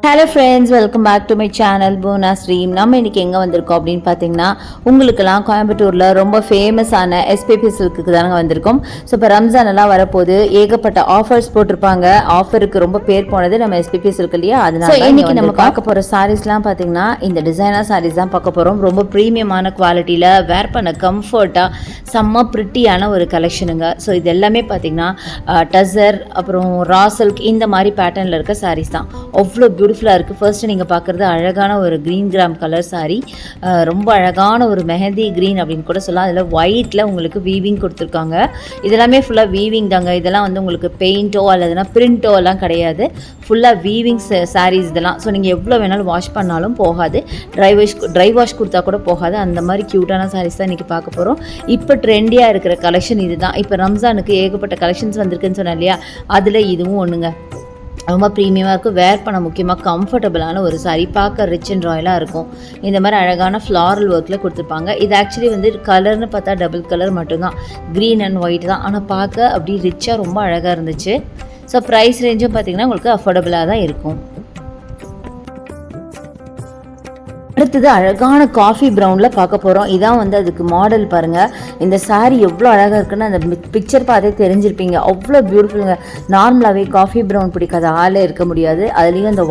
Hello friends, welcome back to my channel போனா stream. நம்ம இன்றைக்கி எங்கே வந்திருக்கோம் அப்படின்னு பார்த்தீங்கன்னா, உங்களுக்கெல்லாம் கோயம்புத்தூரில் ரொம்ப ஃபேமஸான எஸ்பிபி சில்க்குக்கு தானே வந்திருக்கோம். ஸோ இப்போ ரம்ஜான் எல்லாம் வரப்போது ஏகப்பட்ட ஆஃபர்ஸ் போட்டிருப்பாங்க. ஆஃபருக்கு ரொம்ப பேர் போனது நம்ம எஸ்பிபி சில்க் இல்லையா, அதனால இன்றைக்கி நம்ம பார்க்க போகிற சாரீஸ்லாம் பார்த்தீங்கன்னா இந்த டிசைனர் சாரீஸ் தான் பார்க்க போகிறோம். ரொம்ப ப்ரீமியமான குவாலிட்டியில் வேர் பண்ண கம்ஃபர்ட்டாக செம்ம ப்ரிட்டியான ஒரு கலெக்ஷனுங்க. ஸோ இது எல்லாமே பார்த்தீங்கன்னா டசர் அப்புறம் ரா சில்க் இந்த மாதிரி பேட்டர்னில் இருக்க சாரீஸ் தான். அவ்வளோ பியூட்டிஃபுல்லாக இருக்குது. ஃபர்ஸ்ட்டு நீங்கள் பார்க்குறது அழகான ஒரு க்ரீன் கிராம் கலர் சாரீ, ரொம்ப அழகான ஒரு மெஹந்தி க்ரீன் அப்படின்னு கூட சொல்லலாம். அதில் ஒயிட்டில் உங்களுக்கு வீவிங் கொடுத்துருக்காங்க. இதெல்லாமே ஃபுல்லாக வீவிங் தாங்க. இதெல்லாம் வந்து உங்களுக்கு பெயிண்ட்டோ அல்லதுனா பிரிண்ட்டோ எல்லாம் கிடையாது. ஃபுல்லாக வீவிங் சாரீஸ் இதெல்லாம். ஸோ நீங்கள் எவ்வளோ வேணாலும் வாஷ் பண்ணாலும் போகாது, ட்ரை வாஷ் கொடுத்தா கூட போகாது. அந்த மாதிரி க்யூட்டான சாரீஸ் தான் இன்றைக்கி பார்க்க போகிறோம். இப்போ ட்ரெண்டியாக இருக்கிற கலெக்ஷன் இது தான். இப்போ ரம்ஜானுக்கு ஏகப்பட்ட கலெக்ஷன்ஸ் வந்திருக்குன்னு சொன்னேன் இல்லையா, அதில் இதுவும் ஒன்றுங்க. ரொம்ப ப்ரீமியமாக இருக்கும். வேர் பண்ண முக்கியமாக கம்ஃபர்டபுளான ஒரு சாரீ, பார்க்க ரிச் அண்ட் ராயலாக இருக்கும். இந்த மாதிரி அழகான ஃப்ளாரல் ஒர்க்கில் கொடுத்துருப்பாங்க. இது ஆக்சுவலி வந்து கலர்னு பார்த்தா டபுள் கலர் மட்டும்தான், க்ரீன் அண்ட் ஒயிட் தான். ஆனால் பார்க்க அப்படி ரிச்சாக ரொம்ப அழகாக இருந்துச்சு. ஸோ ப்ரைஸ் ரேஞ்சும் பார்த்திங்கன்னா உங்களுக்கு அஃபோர்டபுளாக தான் இருக்கும். அடுத்தது அழகான காஃபி ப்ரௌனில் பார்க்க போகிறோம். இதான் வந்து அதுக்கு மாடல் பாருங்கள். இந்த சாரீ எவ்வளோ அழகாக இருக்குன்னு அந்த பிக்சர் பார்த்தே தெரிஞ்சிருப்பீங்க. அவ்வளோ பியூட்டிஃபுல்லுங்க. நார்மலாகவே காஃபி ப்ரௌன் பிடிக்காத ஆளே இருக்க முடியாது. அதுலேயும் அந்த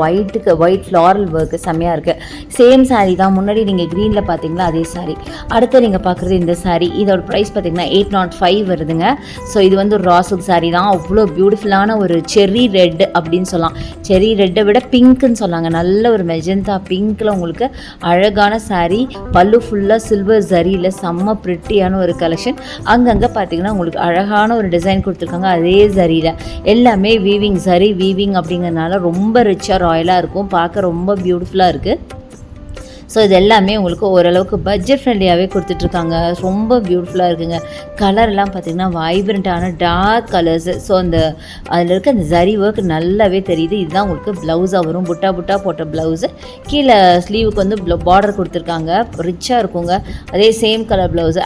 ஒயிட் ஃப்ளாரல் ஒர்க்கு செம்மையாக இருக்குது. சேம் சாரீ தான். முன்னாடி நீங்கள் க்ரீனில் பார்த்தீங்களா அதே சாரீ. அடுத்து நீங்கள் பார்க்குறது இந்த சாரீ. இதோட ப்ரைஸ் பார்த்தீங்கன்னா 805 வருதுங்க. ஸோ இது வந்து ஒரு ரா சில்க் சாரீ தான். அவ்வளோ பியூட்டிஃபுல்லான ஒரு செர்ரி ரெட் அப்படின்னு சொல்லலாம். செர்ரி ரெட்டை விட பிங்க்குன்னு சொன்னாங்க. நல்ல ஒரு மெஜந்தா பிங்க்கில் உங்களுக்கு அழகான சாரீ. பல்லு ஃபுல்லாக சில்வர் ஜரியில் செம்ம ப்ரிட்டியான ஒரு கலெக்ஷன். அங்கங்கே பார்த்தீங்கன்னா உங்களுக்கு அழகான ஒரு டிசைன் கொடுத்துருக்காங்க. அதே ஜரியில் எல்லாமே வீவிங், ஜரி வீவிங் அப்படிங்கிறதுனால ரொம்ப ரிச்சாக ராயலாக இருக்கும். பார்க்க ரொம்ப பியூட்டிஃபுல்லாக இருக்குது. ஸோ இது எல்லாமே உங்களுக்கு ஓரளவுக்கு பட்ஜெட் ஃப்ரெண்ட்லியாகவே கொடுத்துட்ருக்காங்க. ரொம்ப பியூட்டிஃபுல்லாக இருக்குங்க. கலர்லாம் பார்த்திங்கன்னா வைப்ரண்ட்டான டார்க் கலர்ஸு. ஸோ அதில் இருக்க அந்த ஜரி ஒர்க் நல்லாவே தெரியுது. இதுதான் உங்களுக்கு ப்ளவுஸாக வரும். புட்டா போட்ட ப்ளவுஸு. கீழே ஸ்லீவுக்கு வந்து பார்டர் கொடுத்துருக்காங்க. ரிச்சாக இருக்குங்க. அதே சேம் கலர் ப்ளவுஸு.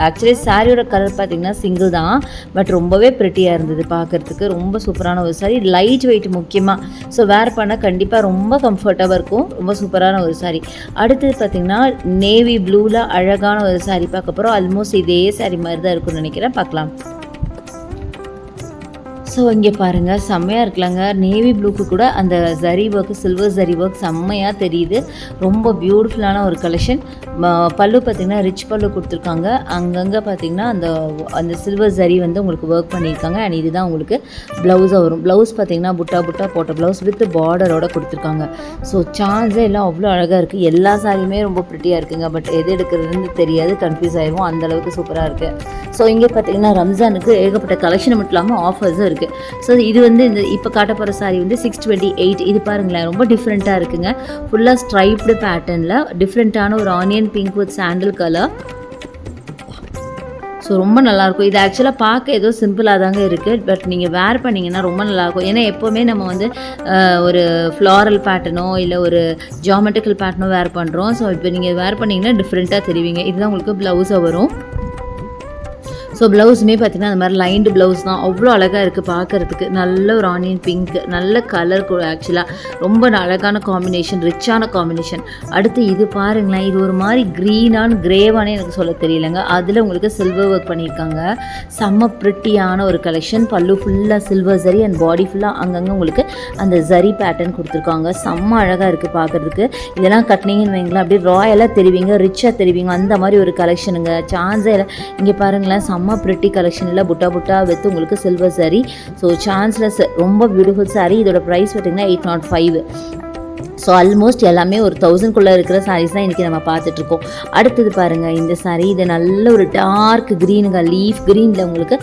ஆக்சுவலி சாரியோட கலர் பார்த்திங்கன்னா சிங்கிள் தான், பட் ரொம்பவே ப்ரிட்டியாக இருந்தது பார்க்குறதுக்கு. ரொம்ப சூப்பரான ஒரு சாரி. லைட் வெயிட் முக்கியமாக. ஸோ வேர் பண்ணால் கண்டிப்பாக ரொம்ப கம்ஃபர்டபுளாக இருக்கும். ரொம்ப சூப்பரான ஒரு சாரி. அடுத்தது பார்த்தீங்கன்னா நேவி ப்ளூவில் அழகான ஒரு சாரி பார்க்க போகிறோம். ஆல்மோஸ்ட் இதே சாரி மாதிரி தான் இருக்கும்னு நினைக்கிறேன். பார்க்கலாம். ஸோ இங்கே பாருங்கள், செம்மையாக இருக்கலாங்க. நேவி ப்ளூக்கு கூட அந்த zari work, silver zari work செம்மையாக தெரியுது. ரொம்ப பியூட்டிஃபுல்லான ஒரு கலெக்ஷன். பல்லு பார்த்திங்கன்னா ரிச் பல்லு கொடுத்துருக்காங்க. அங்கங்கே பார்த்திங்கன்னா அந்த சில்வர் ஜரி வந்து உங்களுக்கு ஒர்க் பண்ணியிருக்காங்க. அண்ட் இதுதான் உங்களுக்கு ப்ளவுஸாக வரும். ப்ளவுஸ் பார்த்திங்கன்னா புட்டா போட்ட ப்ளவுஸ் வித் பார்டரோட கொடுத்துருக்காங்க. ஸோ சான்ஸே எல்லாம் அவ்வளோ அழகாக இருக்குது. எல்லா சாரியுமே ரொம்ப ப்ரிட்டியாக இருக்குங்க. பட் எது எடுக்கிறதுன்னு தெரியாது, கன்ஃபியூஸ் ஆகிடும். அந்தளவுக்கு சூப்பராக இருக்குது. ஸோ இங்கே பார்த்திங்கன்னா ரம்ஜானுக்கு ஏகப்பட்ட கலெக்ஷன் மட்டும் இல்லாமல் ஆஃபர்ஸும் இருக்குது. ஸோ இது வந்து இந்த இப்போ காட்ட போகிற சாரீ வந்து 628. இது பாருங்களேன், ரொம்ப டிஃப்ரெண்ட்டாக இருக்குங்க. ஃபுல்லாக ஸ்ட்ரைப்டு பேட்டர்னில் டிஃப்ரெண்ட்டான ஒரு onion pink with sandal colour. So ரொம்ப நல்லாயிருக்கும். இது ஆக்சுவலாக பார்க்க ஏதோ சிம்பிளாக தாங்க இருக்குது, பட் நீங்கள் வேர் பண்ணிங்கன்னா ரொம்ப நல்லாயிருக்கும். ஏன்னா எப்போவுமே நம்ம வந்து ஒரு ஃப்ளாரல் பேட்டர்னோ இல்லை ஒரு ஜியாமெட்ரிக்கல் பேட்டர்னோ வேர் பண்ணுறோம். ஸோ இப்போ நீங்கள் வேர் பண்ணிங்கன்னா டிஃப்ரெண்ட்டாக தெரிவிங்க. இதுதான் உங்களுக்கு ப்ளவுஸாக வரும். ஸோ ப்ளவுஸுமே பார்த்திங்கன்னா அந்த மாதிரி லைன்டு ப்ளவுஸ் தான். அவ்வளோ அழகாக இருக்குது பார்க்குறதுக்கு. நல்ல ஒரு ஆனியன் பிங்க், நல்ல கலர் கூட. ஆக்சுவலாக ரொம்ப அழகான காம்பினேஷன், ரிச்சான காம்பினேஷன். அடுத்து இது பாருங்களேன், இது ஒரு மாதிரி க்ரீனான கிரேவானே எனக்கு சொல்ல தெரியலங்க. அதில் உங்களுக்கு சில்வர் ஒர்க் பண்ணியிருக்காங்க. செம்ம ப்ரிட்டியான ஒரு கலெக்ஷன். பல்லு ஃபுல்லாக சில்வர் ஜரி அண்ட் பாடி ஃபுல்லாக அங்கங்கே உங்களுக்கு அந்த ஜரி பேட்டர்ன் கொடுத்துருக்காங்க. செம்ம அழகாக இருக்குது பார்க்குறதுக்கு. இதெல்லாம் கட்டினீங்கன்னு வைங்களேன், அப்படியே ராயலாக தெரிவிங்க, ரிச்சாக தெரிவிங்க. அந்த மாதிரி ஒரு கலெக்ஷனுங்க. சான்ஸே இல்லை. இங்கே பாருங்களேன், செம்ம பிரிட்டி கலெக்ஷனில் புட்டா வித் உங்களுக்கு சில்வர் சாரி. ஸோ சான்ஸ்லெஸ், ரொம்ப பியூட்டிஃபுல் சாரி. இதோட ப்ரைஸ் பார்த்தீங்கன்னா 805. ஸோ ஆல்மோஸ்ட் எல்லாமே ஒரு 1000குள்ளே இருக்கிற சாரீஸ் தான் இன்றைக்கி நம்ம பார்த்துட்ருக்கோம். அடுத்தது பாருங்கள், இந்த சாரீ. இது நல்ல ஒரு டார்க் க்ரீனுங்க. லீஃப் க்ரீனில் உங்களுக்கு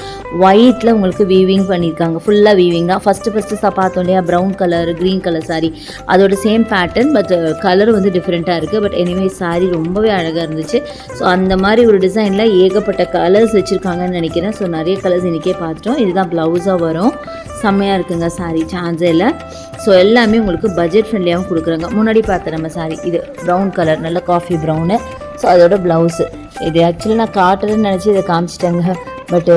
ஒயிட்டில் உங்களுக்கு வீவிங் பண்ணியிருக்காங்க. ஃபுல்லாக வீவிங் தான். ஃபஸ்ட்டு பார்த்தோம் இல்லையா, brown colour green colour sari. அதோட சேம் பேட்டர்ன், பட் கலர் வந்து டிஃப்ரெண்ட்டாக இருக்குது. பட் எனிவே சாரீ ரொம்பவே அழகாக இருந்துச்சு. ஸோ அந்த மாதிரி ஒரு டிசைனில் ஏகப்பட்ட கலர்ஸ் வச்சுருக்காங்கன்னு நினைக்கிறேன். ஸோ நிறைய கலர்ஸ் இன்றைக்கே பார்த்துட்டோம். இதுதான் ப்ளவுஸாக வரும். செம்மையாக இருக்குங்க சாரீ, சான்ஸே இல்லை. ஸோ எல்லாமே உங்களுக்கு பட்ஜெட் ஃப்ரெண்ட்லியாகவும் கொடுக்குறாங்க. முன்னாடி பார்த்த நம்ம சாரீ இது ப்ரௌன் கலர், நல்ல காஃபி ப்ரௌனு. ஸோ அதோட ப்ளவுஸு இது ஆக்சுவலி நான் காட்டுறதுன்னு நினச்சி இதை காமிச்சிட்டேங்க. பட்டு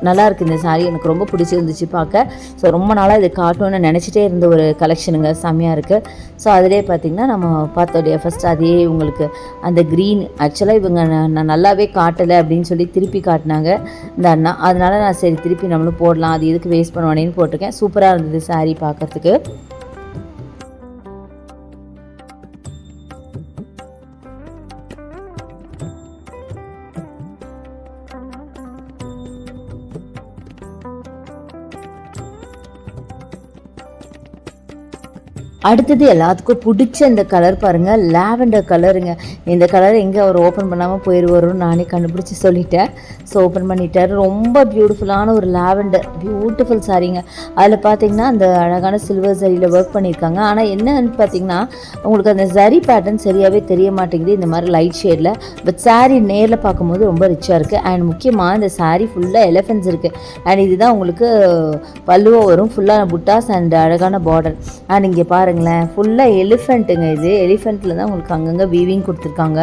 நல்லாயிருக்கு இந்த சாரீ, எனக்கு ரொம்ப பிடிச்சிருந்துச்சு பார்க்க. ஸோ ரொம்ப நாளாக இது காட்டணும்னு நினச்சிட்டே இருந்த ஒரு கலெக்ஷனுங்க, செம்மையாக இருக்குது. ஸோ அதிலே பார்த்திங்கன்னா நம்ம பார்த்தோடைய ஃபஸ்ட் அதே உங்களுக்கு அந்த க்ரீன் ஆக்சுவலாக இவங்க நான் நல்லாவே காட்டலை அப்படின்னு சொல்லி திருப்பி காட்டினாங்க இந்த அண்ணா. அதனால நான் சரி திருப்பி நம்மளும் போடலாம், அது எதுக்கு வேஸ்ட் பண்ணுவானேன்னு போட்டிருக்கேன். சூப்பராக இருந்தது சாரீ பார்க்குறதுக்கு. அடுத்தது எல்லாத்துக்கும் பிடிச்ச இந்த கலர் பாருங்கள், லாவெண்டர் கலருங்க. இந்த கலர் எங்கே அவர் ஓப்பன் பண்ணாமல் போயிடுவாருன்னு நானே கண்டுபிடிச்சி சொல்லிட்டேன். ஸோ ஓப்பன் பண்ணிட்டார். ரொம்ப பியூட்டிஃபுல்லான ஒரு லாவெண்டர் பியூட்டிஃபுல் சாரீங்க. அதில் பார்த்தீங்கன்னா அந்த அழகான சில்வர் சரியில் ஒர்க் பண்ணியிருக்காங்க. ஆனால் என்னன்னு பார்த்தீங்கன்னா உங்களுக்கு அந்த சரி பேட்டர்ன் சரியாகவே தெரிய மாட்டேங்குது இந்த மாதிரி லைட் ஷேடில். பட் சாரீ நேரில் பார்க்கும்போது ரொம்ப ரிச்சாக இருக்குது. அண்ட் முக்கியமாக இந்த சாரீ ஃபுல்லாக எலிஃபென்ட்ஸ் இருக்குது. அண்ட் இதுதான் உங்களுக்கு பல்லுவாக வரும், ஃபுல்லாக புட்டாஸ் அண்ட் அழகான பார்டர். அண்ட் இங்கே பாருங்களேன், ஃபுல்லாக எலிஃபெண்ட்டுங்க. இது எலிஃபெண்ட்டில் தான் உங்களுக்கு அங்கங்கே வீவிங் கொடுத்துருக்காங்க.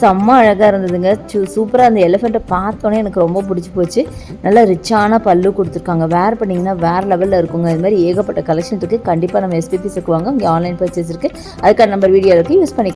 செம்ம அழகாக இருந்ததுங்க. சூப்பராக அந்த எலிஃபெண்ட்டை பார்த்தோன்னே எனக்கு ரொம்ப பிடிச்சி போச்சு. நல்லா ரிச்சான பல்லு கொடுத்துருக்காங்க. வேர் பண்ணிங்கன்னா வேறு லெவலில் இருக்குங்க. இது மாதிரி ஏகப்பட்ட கலெக்ஷன் இருக்குது. கண்டிப்பாக நம்ம எஸ்பிபி வாங்க. இங்கே ஆன்லைன் பர்ச்சேஸ் இருக்குது. அதுக்கான நம்பர் வீடியோ இருக்குது, யூஸ் பண்ணி